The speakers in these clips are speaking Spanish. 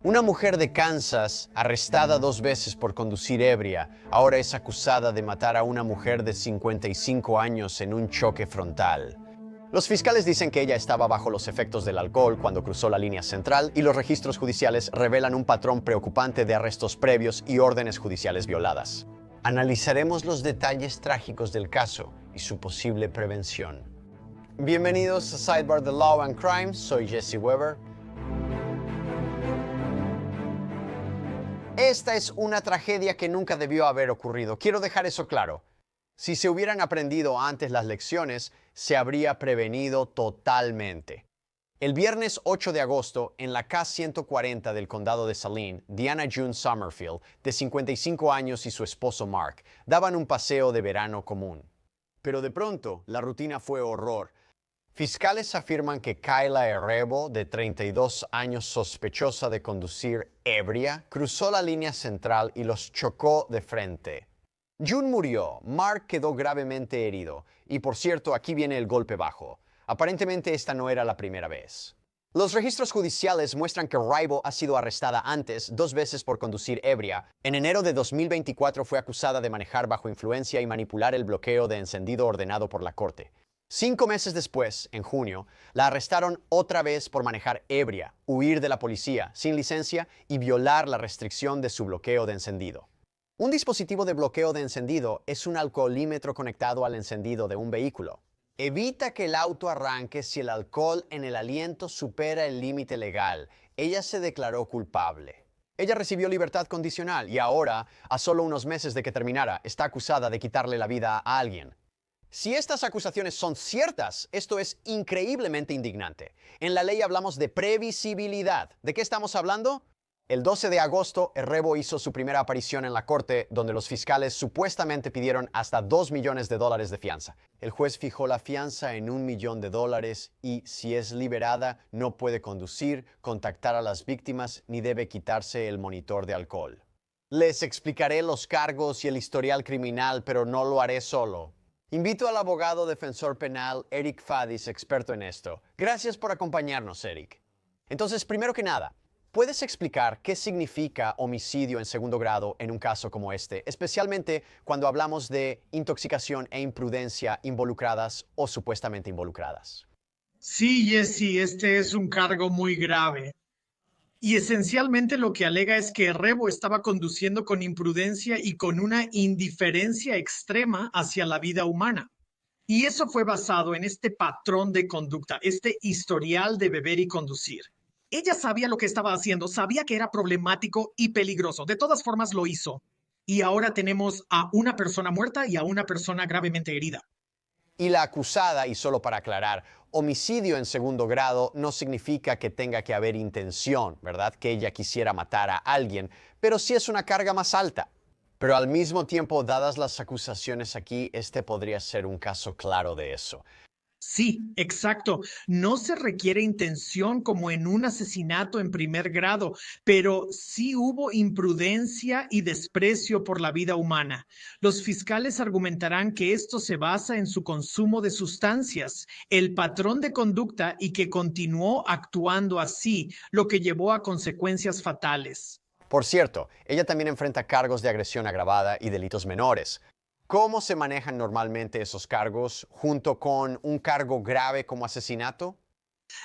Una mujer de Kansas, arrestada 2 veces por conducir ebria, ahora es acusada de matar a una mujer de 55 años en un choque frontal. Los fiscales dicen que ella estaba bajo los efectos del alcohol cuando cruzó la línea central y los registros judiciales revelan un patrón preocupante de arrestos previos y órdenes judiciales violadas. Analizaremos los detalles trágicos del caso y su posible prevención. Bienvenidos a Sidebar de Law and Crime, soy Jesse Weber. Esta es una tragedia que nunca debió haber ocurrido. Quiero dejar eso claro. Si se hubieran aprendido antes las lecciones, se habría prevenido totalmente. El viernes 8 de agosto, en la K-140 del condado de Saline, Diana June Summerfield, de 55 años, y su esposo Mark, daban un paseo de verano común. Pero de pronto, la rutina fue horror. Fiscales afirman que Kayla Errebo, de 32 años, sospechosa de conducir ebria, cruzó la línea central y los chocó de frente. June murió, Mark quedó gravemente herido, y por cierto, aquí viene el golpe bajo. Aparentemente esta no era la primera vez. Los registros judiciales muestran que Errebo ha sido arrestada antes 2 veces por conducir ebria. En enero de 2024 fue acusada de manejar bajo influencia y manipular el bloqueo de encendido ordenado por la corte. 5 meses después, en junio, la arrestaron otra vez por manejar ebria, huir de la policía, sin licencia y violar la restricción de su bloqueo de encendido. Un dispositivo de bloqueo de encendido es un alcoholímetro conectado al encendido de un vehículo. Evita que el auto arranque si el alcohol en el aliento supera el límite legal. Ella se declaró culpable. Ella recibió libertad condicional y ahora, a solo unos meses de que terminara, está acusada de quitarle la vida a alguien. Si estas acusaciones son ciertas, esto es increíblemente indignante. En la ley hablamos de previsibilidad. ¿De qué estamos hablando? El 12 de agosto, Errebo hizo su primera aparición en la corte, donde los fiscales supuestamente pidieron hasta $2 millones de fianza. El juez fijó la fianza en $1 millón y, si es liberada, no puede conducir, contactar a las víctimas ni debe quitarse el monitor de alcohol. Les explicaré los cargos y el historial criminal, pero no lo haré solo. Invito al abogado defensor penal Eric Fadis, experto en esto. Gracias por acompañarnos, Eric. Entonces, primero que nada, ¿puedes explicar qué significa homicidio en segundo grado en un caso como este, especialmente cuando hablamos de intoxicación e imprudencia involucradas o supuestamente involucradas? Sí, Jesse, este es un cargo muy grave. Y esencialmente lo que alega es que Rebo estaba conduciendo con imprudencia y con una indiferencia extrema hacia la vida humana. Y eso fue basado en este patrón de conducta, este historial de beber y conducir. Ella sabía lo que estaba haciendo, sabía que era problemático y peligroso. De todas formas lo hizo. Y ahora tenemos a una persona muerta y a una persona gravemente herida. Y la acusada, y solo para aclarar, homicidio en segundo grado no significa que tenga que haber intención, ¿verdad? Que ella quisiera matar a alguien, pero sí es una carga más alta. Pero al mismo tiempo, dadas las acusaciones aquí, este podría ser un caso claro de eso. Sí, exacto. No se requiere intención como en un asesinato en primer grado, pero sí hubo imprudencia y desprecio por la vida humana. Los fiscales argumentarán que esto se basa en su consumo de sustancias, el patrón de conducta y que continuó actuando así, lo que llevó a consecuencias fatales. Por cierto, ella también enfrenta cargos de agresión agravada y delitos menores. ¿Cómo se manejan normalmente esos cargos junto con un cargo grave como asesinato?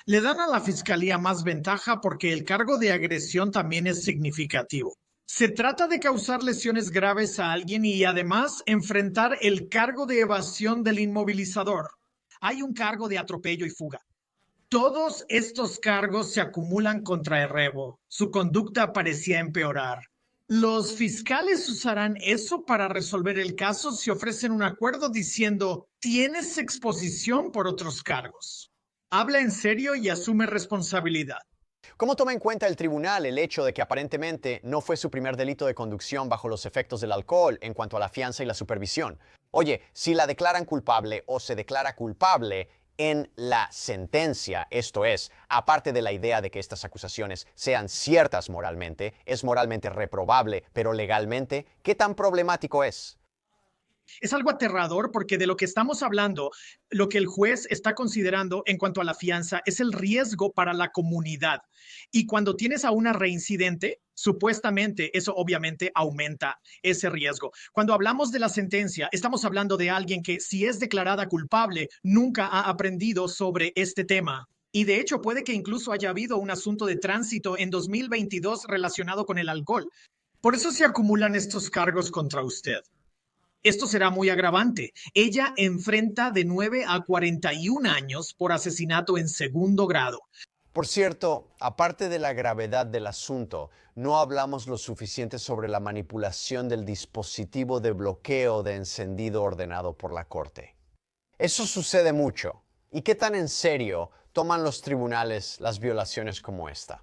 Le dan a la fiscalía más ventaja porque el cargo de agresión también es significativo. Se trata de causar lesiones graves a alguien y además enfrentar el cargo de evasión del inmovilizador. Hay un cargo de atropello y fuga. Todos estos cargos se acumulan contra Errebo. Su conducta parecía empeorar. Los fiscales usarán eso para resolver el caso si ofrecen un acuerdo diciendo, tienes exposición por otros cargos. Habla en serio y asume responsabilidad. ¿Cómo toma en cuenta el tribunal el hecho de que aparentemente no fue su primer delito de conducción bajo los efectos del alcohol en cuanto a la fianza y la supervisión? Oye, si la declaran culpable o se declara culpable en la sentencia, esto es, aparte de la idea de que estas acusaciones sean ciertas moralmente, es moralmente reprobable, pero legalmente, ¿qué tan problemático es? Es algo aterrador porque de lo que estamos hablando, lo que el juez está considerando en cuanto a la fianza es el riesgo para la comunidad. Y cuando tienes a una reincidente, supuestamente eso obviamente aumenta ese riesgo. Cuando hablamos de la sentencia, estamos hablando de alguien que si es declarada culpable, nunca ha aprendido sobre este tema. Y de hecho puede que incluso haya habido un asunto de tránsito en 2022 relacionado con el alcohol. Por eso se acumulan estos cargos contra usted. Esto será muy agravante. Ella enfrenta de 9 a 41 años por asesinato en segundo grado. Por cierto, aparte de la gravedad del asunto, no hablamos lo suficiente sobre la manipulación del dispositivo de bloqueo de encendido ordenado por la Corte. Eso sucede mucho. ¿Y qué tan en serio toman los tribunales las violaciones como esta?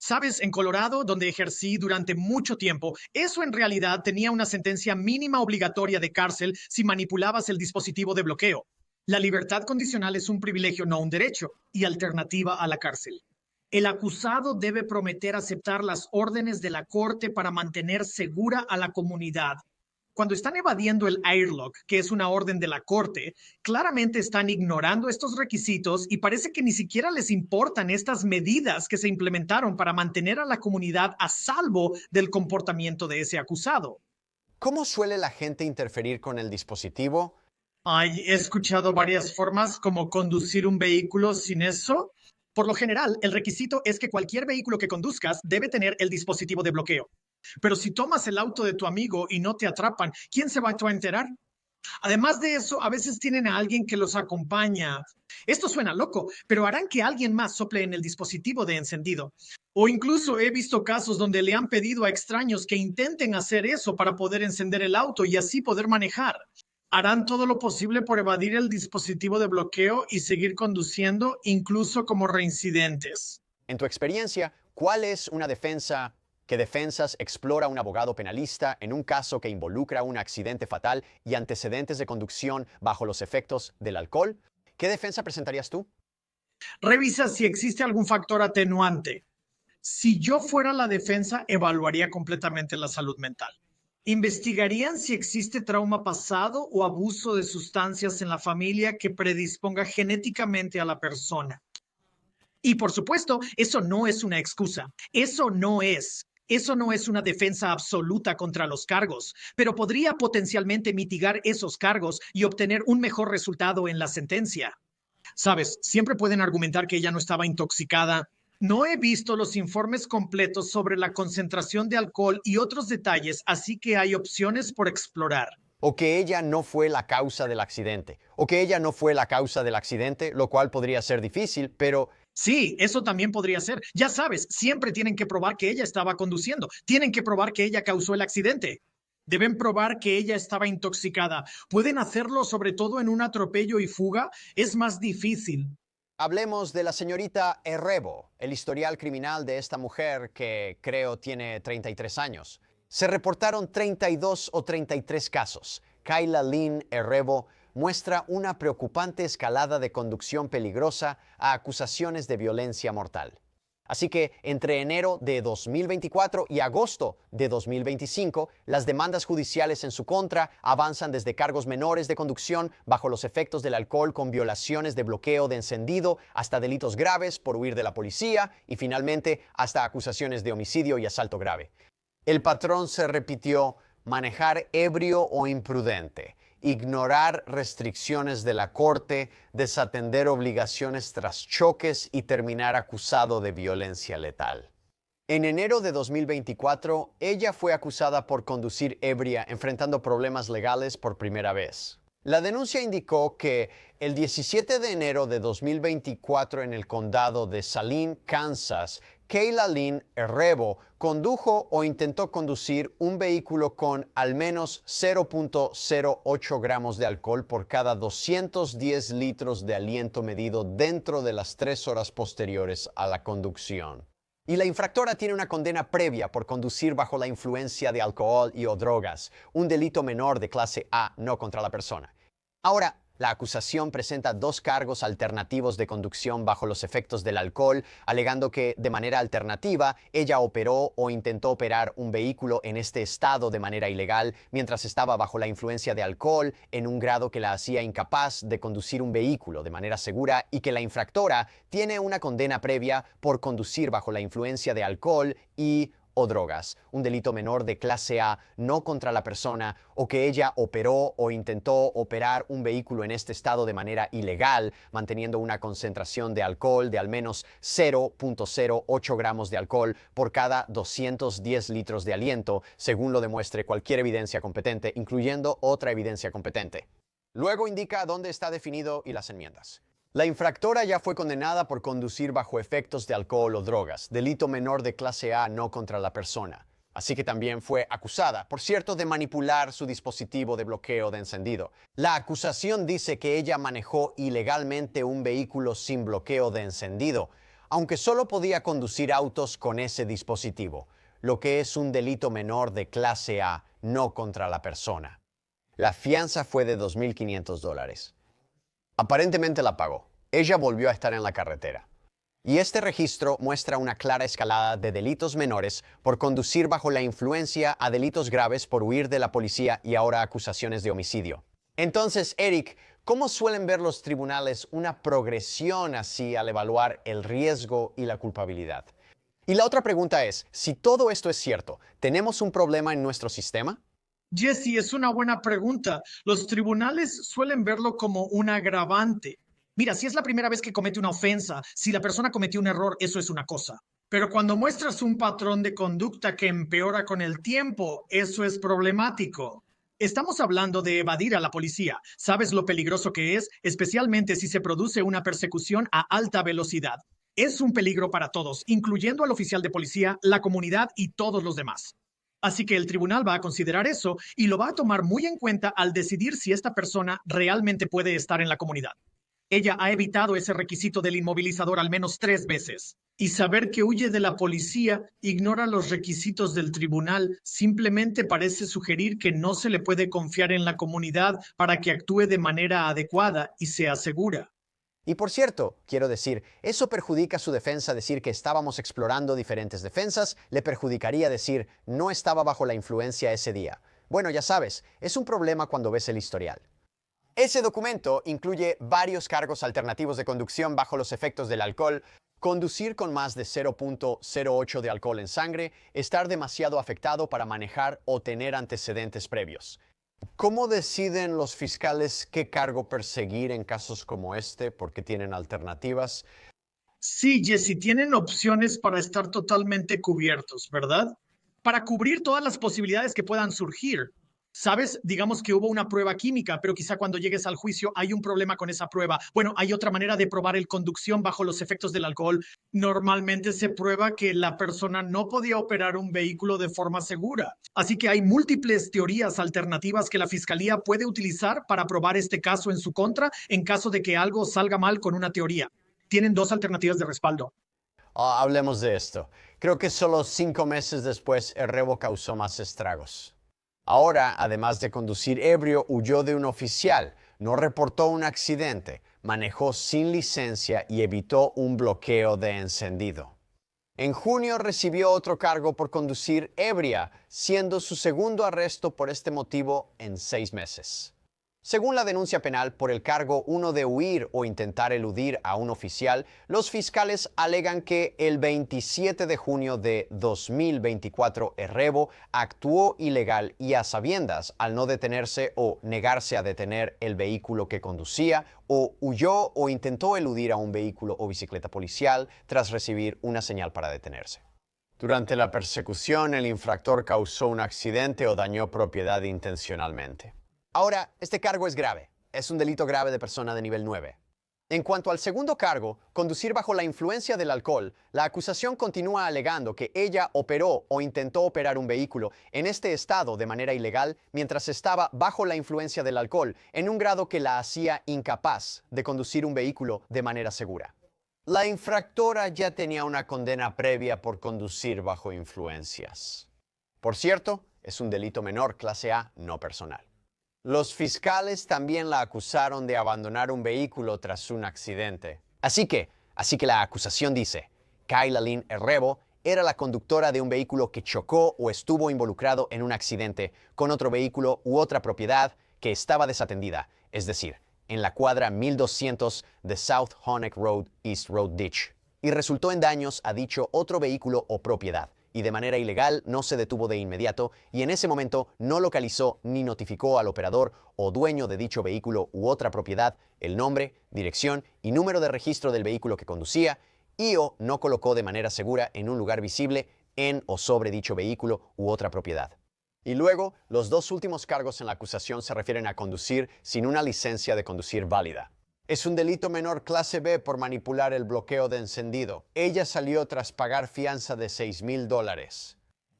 Sabes, en Colorado, donde ejercí durante mucho tiempo, eso en realidad tenía una sentencia mínima obligatoria de cárcel si manipulabas el dispositivo de bloqueo. La libertad condicional es un privilegio, no un derecho, y alternativa a la cárcel. El acusado debe prometer aceptar las órdenes de la corte para mantener segura a la comunidad. Cuando están evadiendo el airlock, que es una orden de la corte, claramente están ignorando estos requisitos y parece que ni siquiera les importan estas medidas que se implementaron para mantener a la comunidad a salvo del comportamiento de ese acusado. ¿Cómo suele la gente interferir con el dispositivo? Ay, he escuchado varias formas como conducir un vehículo sin eso. Por lo general, el requisito es que cualquier vehículo que conduzcas debe tener el dispositivo de bloqueo. Pero si tomas el auto de tu amigo y no te atrapan, ¿quién se va a enterar? Además de eso, a veces tienen a alguien que los acompaña. Esto suena loco, pero harán que alguien más sople en el dispositivo de encendido. O incluso he visto casos donde le han pedido a extraños que intenten hacer eso para poder encender el auto y así poder manejar. Harán todo lo posible por evadir el dispositivo de bloqueo y seguir conduciendo, incluso como reincidentes. En tu experiencia, ¿cuál es una defensa que defensas explora un abogado penalista en un caso que involucra un accidente fatal y antecedentes de conducción bajo los efectos del alcohol? ¿Qué defensa presentarías tú? Revisa si existe algún factor atenuante. Si yo fuera la defensa, evaluaría completamente la salud mental. Investigarían si existe trauma pasado o abuso de sustancias en la familia que predisponga genéticamente a la persona. Y por supuesto, eso no es una excusa. Eso no es una defensa absoluta contra los cargos, pero podría potencialmente mitigar esos cargos y obtener un mejor resultado en la sentencia. Sabes, siempre pueden argumentar que ella no estaba intoxicada. No he visto los informes completos sobre la concentración de alcohol y otros detalles, así que hay opciones por explorar. O que ella no fue la causa del accidente. O que ella no fue la causa del accidente, lo cual podría ser difícil, pero Sí, eso también podría ser. Ya sabes, siempre tienen que probar que ella estaba conduciendo. Tienen que probar que ella causó el accidente. Deben probar que ella estaba intoxicada. ¿Pueden hacerlo sobre todo en un atropello y fuga? Es más difícil. hablemos de la señorita Errebo, el historial criminal de esta mujer que creo tiene 33 años. Se reportaron 32 o 33 casos. Kayla Lynn Errebo muestra una preocupante escalada de conducción peligrosa a acusaciones de violencia mortal. Así que entre enero de 2024 y agosto de 2025, las demandas judiciales en su contra avanzan desde cargos menores de conducción bajo los efectos del alcohol con violaciones de bloqueo de encendido hasta delitos graves por huir de la policía y finalmente hasta acusaciones de homicidio y asalto grave. El patrón se repitió: manejar ebrio o imprudente, ignorar restricciones de la corte, desatender obligaciones tras choques y terminar acusado de violencia letal. En enero de 2024, ella fue acusada por conducir ebria, enfrentando problemas legales por primera vez. La denuncia indicó que el 17 de enero de 2024 en el condado de Saline, Kansas, Kayla Lynn Errebo condujo o intentó conducir un vehículo con al menos 0.08 gramos de alcohol por cada 210 litros de aliento medido dentro de las 3 horas posteriores a la conducción. Y la infractora tiene una condena previa por conducir bajo la influencia de alcohol y o drogas, un delito menor de clase A, no contra la persona. Ahora, La acusación presenta dos cargos alternativos de conducción bajo los efectos del alcohol, alegando que, de manera alternativa, ella operó o intentó operar un vehículo en este estado de manera ilegal mientras estaba bajo la influencia de alcohol en un grado que la hacía incapaz de conducir un vehículo de manera segura y que la infractora tiene una condena previa por conducir bajo la influencia de alcohol o drogas, un delito menor de clase A no contra la persona, o que ella operó o intentó operar un vehículo en este estado de manera ilegal, manteniendo una concentración de alcohol de al menos 0.08 gramos de alcohol por cada 210 litros de aliento, según lo demuestre cualquier evidencia competente, incluyendo otra evidencia competente. Luego indica dónde está definido y las enmiendas. La infractora ya fue condenada por conducir bajo efectos de alcohol o drogas, delito menor de clase A no contra la persona. Así que también fue acusada, por cierto, de manipular su dispositivo de bloqueo de encendido. La acusación dice que ella manejó ilegalmente un vehículo sin bloqueo de encendido, aunque solo podía conducir autos con ese dispositivo, lo que es un delito menor de clase A no contra la persona. La fianza fue de $2,500. Aparentemente la pagó. Ella volvió a estar en la carretera. Y este registro muestra una clara escalada de delitos menores por conducir bajo la influencia a delitos graves por huir de la policía y ahora acusaciones de homicidio. Entonces, Eric, ¿cómo suelen ver los tribunales una progresión así al evaluar el riesgo y la culpabilidad? Y la otra pregunta es, si todo esto es cierto, ¿tenemos un problema en nuestro sistema? Jesse, es una buena pregunta. Los tribunales suelen verlo como un agravante. Mira, si es la primera vez que comete una ofensa, si la persona cometió un error, eso es una cosa. Pero cuando muestras un patrón de conducta que empeora con el tiempo, eso es problemático. Estamos hablando de evadir a la policía. ¿Sabes lo peligroso que es? Especialmente si se produce una persecución a alta velocidad. Es un peligro para todos, incluyendo al oficial de policía, la comunidad y todos los demás. Así que el tribunal va a considerar eso y lo va a tomar muy en cuenta al decidir si esta persona realmente puede estar en la comunidad. Ella ha evitado ese requisito del inmovilizador al menos 3 veces. Y saber que huye de la policía, ignora los requisitos del tribunal, simplemente parece sugerir que no se le puede confiar en la comunidad para que actúe de manera adecuada y sea segura. Y por cierto, quiero decir, eso perjudica su defensa decir que estábamos explorando diferentes defensas, le perjudicaría decir no estaba bajo la influencia ese día. Bueno, ya sabes, es un problema cuando ves el historial. Ese documento incluye varios cargos alternativos de conducción bajo los efectos del alcohol, conducir con más de 0.08 de alcohol en sangre, estar demasiado afectado para manejar o tener antecedentes previos. ¿Cómo deciden los fiscales qué cargo perseguir en casos como este? Porque tienen alternativas. Sí, Jesse, tienen opciones para estar totalmente cubiertos, ¿verdad? Para cubrir todas las posibilidades que puedan surgir. ¿Sabes? Digamos que hubo una prueba química, pero quizá cuando llegues al juicio hay un problema con esa prueba. Bueno, hay otra manera de probar el conducción bajo los efectos del alcohol. Normalmente se prueba que la persona no podía operar un vehículo de forma segura. Así que hay múltiples teorías alternativas que la fiscalía puede utilizar para probar este caso en su contra en caso de que algo salga mal con una teoría. Tienen dos alternativas de respaldo. Hablemos de esto. Creo que solo 5 meses después el rebo causó más estragos. Ahora, además de conducir ebrio, huyó de un oficial, no reportó un accidente, manejó sin licencia y evitó un bloqueo de encendido. En junio recibió otro cargo por conducir ebria, siendo su segundo arresto por este motivo en 6 meses. Según la denuncia penal por el cargo 1 de huir o intentar eludir a un oficial, los fiscales alegan que el 27 de junio de 2024 el rebo actuó ilegal y a sabiendas al no detenerse o negarse a detener el vehículo que conducía, o huyó o intentó eludir a un vehículo o bicicleta policial tras recibir una señal para detenerse. Durante la persecución, el infractor causó un accidente o dañó propiedad intencionalmente. Ahora, este cargo es grave. Es un delito grave de persona de nivel 9. En cuanto al segundo cargo, conducir bajo la influencia del alcohol, la acusación continúa alegando que ella operó o intentó operar un vehículo en este estado de manera ilegal mientras estaba bajo la influencia del alcohol, en un grado que la hacía incapaz de conducir un vehículo de manera segura. La infractora ya tenía una condena previa por conducir bajo influencias. Por cierto, es un delito menor clase A no personal. Los fiscales también la acusaron de abandonar un vehículo tras un accidente. Así que la acusación dice, Kayla Lynn Errebo era la conductora de un vehículo que chocó o estuvo involucrado en un accidente con otro vehículo u otra propiedad que estaba desatendida, es decir, en la cuadra 1200 de South Honeck Road, East Road Ditch, y resultó en daños a dicho otro vehículo o propiedad, y de manera ilegal no se detuvo de inmediato y en ese momento no localizó ni notificó al operador o dueño de dicho vehículo u otra propiedad el nombre, dirección y número de registro del vehículo que conducía y o no colocó de manera segura en un lugar visible en o sobre dicho vehículo u otra propiedad. Y luego, los dos últimos cargos en la acusación se refieren a conducir sin una licencia de conducir válida. Es un delito menor clase B por manipular el bloqueo de encendido. Ella salió tras pagar fianza de $6,000.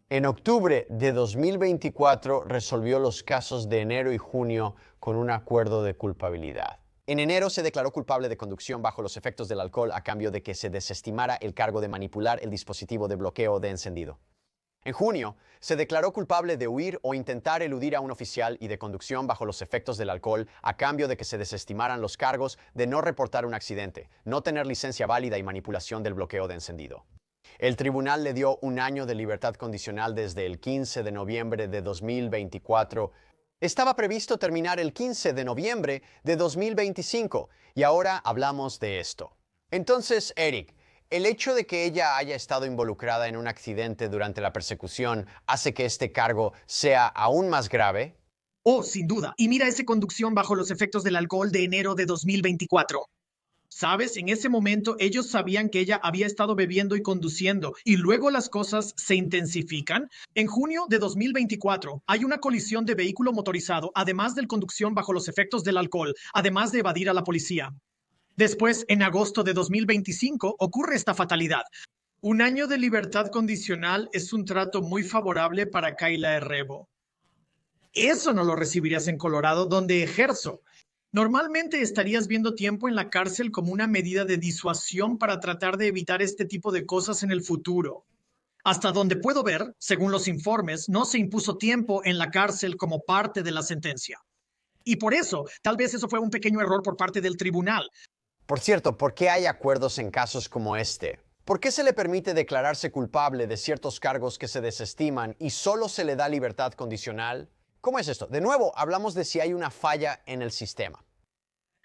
En octubre de 2024 resolvió los casos de enero y junio con un acuerdo de culpabilidad. En enero se declaró culpable de conducción bajo los efectos del alcohol a cambio de que se desestimara el cargo de manipular el dispositivo de bloqueo de encendido. En junio, se declaró culpable de huir o intentar eludir a un oficial y de conducción bajo los efectos del alcohol a cambio de que se desestimaran los cargos de no reportar un accidente, no tener licencia válida y manipulación del bloqueo de encendido. El tribunal le dio un año de libertad condicional desde el 15 de noviembre de 2024. Estaba previsto terminar el 15 de noviembre de 2025 y ahora hablamos de esto. Entonces, Eric, ¿el hecho de que ella haya estado involucrada en un accidente durante la persecución hace que este cargo sea aún más grave? Oh, sin duda. Y mira esa conducción bajo los efectos del alcohol de enero de 2024. ¿Sabes? En ese momento ellos sabían que ella había estado bebiendo y conduciendo y luego las cosas se intensifican. En junio de 2024 hay una colisión de vehículo motorizado, además de conducción bajo los efectos del alcohol, además de evadir a la policía. Después, en agosto de 2025, ocurre esta fatalidad. Un año de libertad condicional es un trato muy favorable para Kayla Errebo. Eso no lo recibirías en Colorado, donde ejerzo. Normalmente estarías viendo tiempo en la cárcel como una medida de disuasión para tratar de evitar este tipo de cosas en el futuro. Hasta donde puedo ver, según los informes, no se impuso tiempo en la cárcel como parte de la sentencia. Y por eso, tal vez eso fue un pequeño error por parte del tribunal. Por cierto, ¿por qué hay acuerdos en casos como este? ¿Por qué se le permite declararse culpable de ciertos cargos que se desestiman y solo se le da libertad condicional? ¿Cómo es esto? De nuevo, hablamos de si hay una falla en el sistema.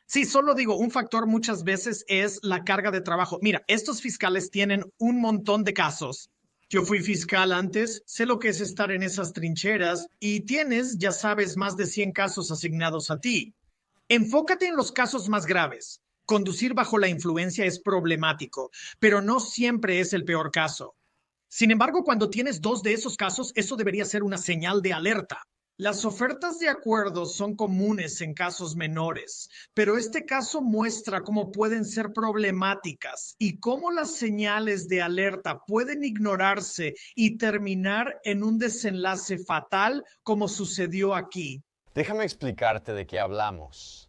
Sí, solo digo, un factor muchas veces es la carga de trabajo. Mira, estos fiscales tienen un montón de casos. Yo fui fiscal antes, sé lo que es estar en esas trincheras y tienes, ya sabes, más de 100 casos asignados a ti. Enfócate en los casos más graves. Conducir bajo la influencia es problemático, pero no siempre es el peor caso. Sin embargo, cuando tienes dos de esos casos, eso debería ser una señal de alerta. Las ofertas de acuerdo son comunes en casos menores, pero este caso muestra cómo pueden ser problemáticas y cómo las señales de alerta pueden ignorarse y terminar en un desenlace fatal como sucedió aquí. Déjame explicarte de qué hablamos.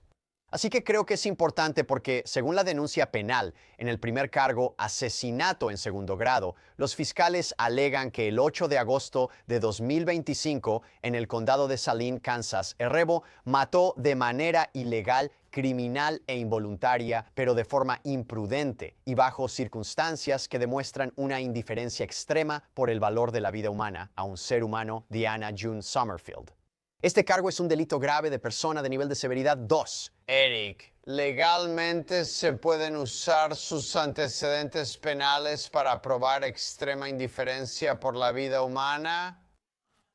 Así que creo que es importante porque, según la denuncia penal, en el primer cargo, asesinato en segundo grado, los fiscales alegan que el 8 de agosto de 2025, en el condado de Saline, Kansas, Errebo mató de manera ilegal, criminal e involuntaria, pero de forma imprudente y bajo circunstancias que demuestran una indiferencia extrema por el valor de la vida humana a un ser humano, Deanna June Summerfield. Este cargo es un delito grave de persona de nivel de severidad 2. Eric, ¿legalmente se pueden usar sus antecedentes penales para probar extrema indiferencia por la vida humana?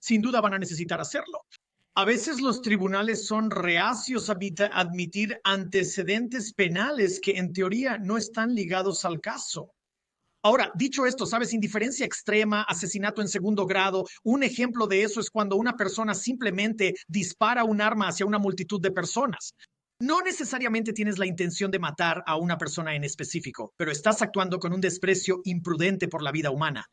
Sin duda van a necesitar hacerlo. A veces los tribunales son reacios a admitir antecedentes penales que en teoría no están ligados al caso. Ahora, dicho esto, sabes, indiferencia extrema, asesinato en segundo grado, un ejemplo de eso es cuando una persona simplemente dispara un arma hacia una multitud de personas. No necesariamente tienes la intención de matar a una persona en específico, pero estás actuando con un desprecio imprudente por la vida humana.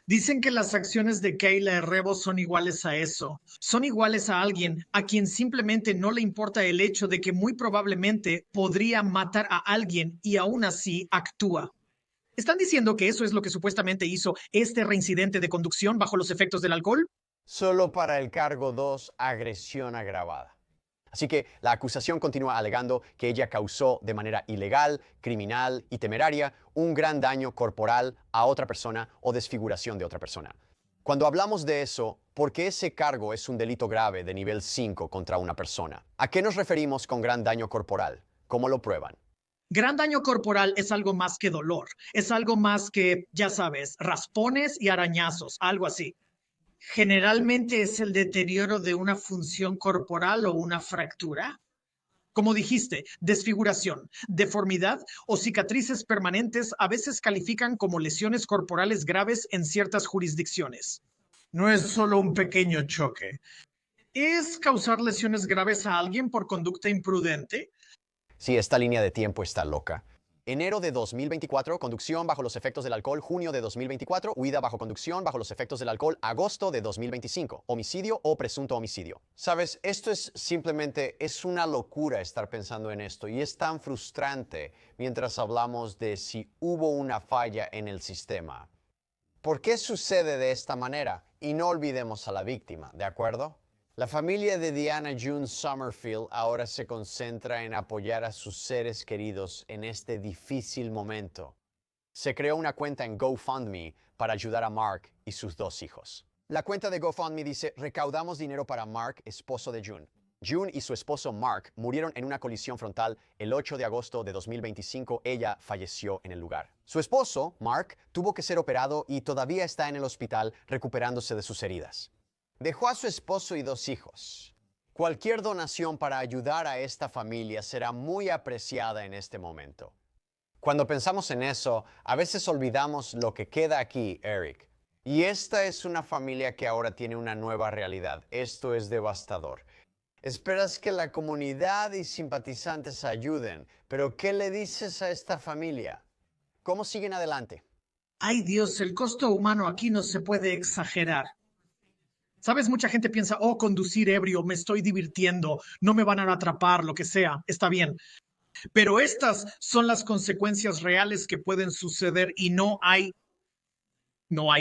Dicen que las acciones de Kayla Errebo son iguales a eso. Son iguales a alguien a quien simplemente no le importa el hecho de que muy probablemente podría matar a alguien y aún así actúa. ¿Están diciendo que eso es lo que supuestamente hizo este reincidente de conducción bajo los efectos del alcohol? Solo para el cargo 2, agresión agravada. Así que la acusación continúa alegando que ella causó de manera ilegal, criminal y temeraria un gran daño corporal a otra persona o desfiguración de otra persona. Cuando hablamos de eso, ¿por qué ese cargo es un delito grave de nivel 5 contra una persona? ¿A qué nos referimos con gran daño corporal? ¿Cómo lo prueban? Gran daño corporal es algo más que dolor, es algo más que, ya sabes, raspones y arañazos, algo así. Generalmente es el deterioro de una función corporal o una fractura. Como dijiste, desfiguración, deformidad o cicatrices permanentes a veces califican como lesiones corporales graves en ciertas jurisdicciones. No es solo un pequeño choque. ¿Es causar lesiones graves a alguien por conducta imprudente? Sí, esta línea de tiempo está loca. Enero de 2024, conducción bajo los efectos del alcohol. Junio de 2024, huida bajo conducción bajo los efectos del alcohol. Agosto de 2025, homicidio o presunto homicidio. Sabes, esto es una locura estar pensando en esto y es tan frustrante mientras hablamos de si hubo una falla en el sistema. ¿Por qué sucede de esta manera? Y no olvidemos a la víctima, ¿de acuerdo? La familia de Diana June Summerfield ahora se concentra en apoyar a sus seres queridos en este difícil momento. Se creó una cuenta en GoFundMe para ayudar a Mark y sus 2 hijos. La cuenta de GoFundMe dice: recaudamos dinero para Mark, esposo de June. June y su esposo Mark murieron en una colisión frontal el 8 de agosto de 2025. Ella falleció en el lugar. Su esposo, Mark, tuvo que ser operado y todavía está en el hospital recuperándose de sus heridas. Dejó a su esposo y 2 hijos. Cualquier donación para ayudar a esta familia será muy apreciada en este momento. Cuando pensamos en eso, a veces olvidamos lo que queda aquí, Eric. Y esta es una familia que ahora tiene una nueva realidad. Esto es devastador. Esperas que la comunidad y simpatizantes ayuden, pero ¿qué le dices a esta familia? ¿Cómo siguen adelante? Ay Dios, el costo humano aquí no se puede exagerar. Sabes, mucha gente piensa, oh, conducir ebrio, me estoy divirtiendo, no me van a atrapar, lo que sea, está bien. Pero estas son las consecuencias reales que pueden suceder y no hay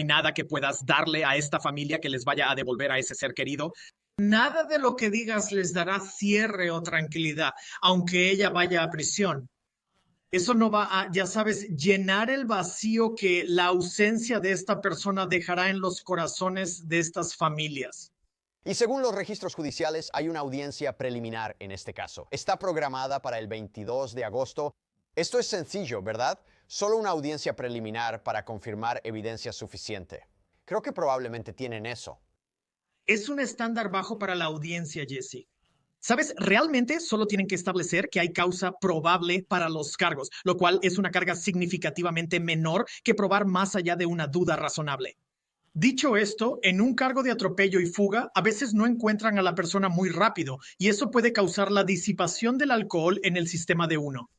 nada que puedas darle a esta familia que les vaya a devolver a ese ser querido. Nada de lo que digas les dará cierre o tranquilidad, aunque ella vaya a prisión. Eso no va a, ya sabes, llenar el vacío que la ausencia de esta persona dejará en los corazones de estas familias. Y según los registros judiciales, hay una audiencia preliminar en este caso. Está programada para el 22 de agosto. Esto es sencillo, ¿verdad? Solo una audiencia preliminar para confirmar evidencia suficiente. Creo que probablemente tienen eso. Es un estándar bajo para la audiencia, Jesse. ¿Sabes? Realmente solo tienen que establecer que hay causa probable para los cargos, lo cual es una carga significativamente menor que probar más allá de una duda razonable. Dicho esto, en un cargo de atropello y fuga, a veces no encuentran a la persona muy rápido y eso puede causar la disipación del alcohol en el sistema de uno.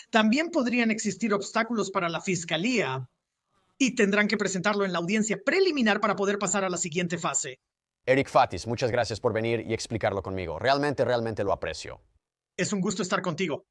También podrían existir obstáculos para la fiscalía y tendrán que presentarlo en la audiencia preliminar para poder pasar a la siguiente fase. Eric Fatis, muchas gracias por venir y explicarlo conmigo. Realmente lo aprecio. Es un gusto estar contigo.